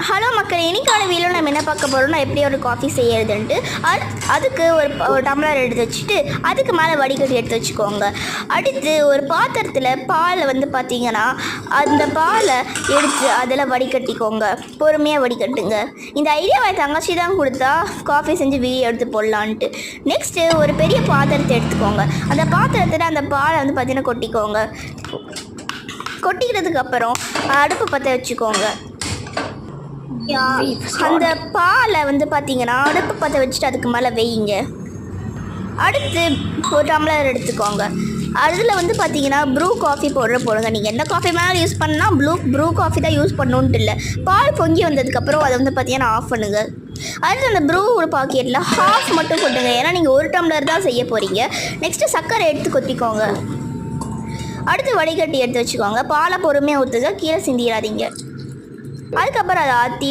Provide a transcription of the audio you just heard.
Hello மக்கள், இன்னைக்கான வீடியோவில் நம்ம என்ன பார்க்க போகிறோம்னா எப்படி ஒரு காஃபி செய்யறதுன்ட்டு. அதுக்கு ஒரு டம்ளர் எடுத்து வச்சுட்டு அதுக்கு மேலே வடிகட்டி எடுத்து வச்சுக்கோங்க. அடுத்து ஒரு பாத்திரத்தில் பாலை பார்த்தீங்கன்னா அந்த பாலை எடுத்து அதில் வடிகட்டிக்கோங்க. பொறுமையாக வடிகட்டுங்க. இந்த ஐடியாவை தங்கச்சி தான் கொடுத்தா காஃபி செஞ்சு வீடியோ எடுத்து போடலான்ட்டு. நெக்ஸ்ட்டு ஒரு பெரிய பாத்திரத்தை எடுத்துக்கோங்க. அந்த பாத்திரத்தில் அந்த பாலை பார்த்தீங்கன்னா கொட்டிக்கோங்க. கொட்டிக்கிறதுக்கு அப்புறம் அடுப்பு பற்ற வச்சுக்கோங்க. அந்த பாலை பார்த்தீங்கன்னா அடுப்பு பற்ற வச்சுட்டு அதுக்கு மேலே வையுங்க. அடுத்து ஒரு டம்ளர் எடுத்துக்கோங்க. அதில் பார்த்தீங்கன்னா ப்ரூ காஃபி பவுடர் போடுங்க. நீங்கள் எந்த காஃபி மேலே யூஸ் பண்ணால் ப்ரூ காஃபி தான் யூஸ் பண்ணணுன்ட்டு இல்லை. பால் பொங்கி வந்ததுக்கப்புறம் அதை பார்த்தீங்கன்னா ஆஃப் பண்ணுங்கள். அடுத்து அந்த ப்ரூ ஒரு பாக்கெட்டில் ஹாஃப் மட்டும் கொட்டுங்க. ஏன்னா நீங்கள் ஒரு டம்ளர் தான் செய்ய போகிறீங்க. நெக்ஸ்ட்டு சர்க்கரை எடுத்து கொத்திக்கோங்க. அடுத்து வடிகட்டி எடுத்து வச்சுக்கோங்க. பாலை பொறுமையாக ஊற்றுங்க, கீழே சிந்திடாதீங்க. அதுக்கப்புறம் அதை ஆற்றி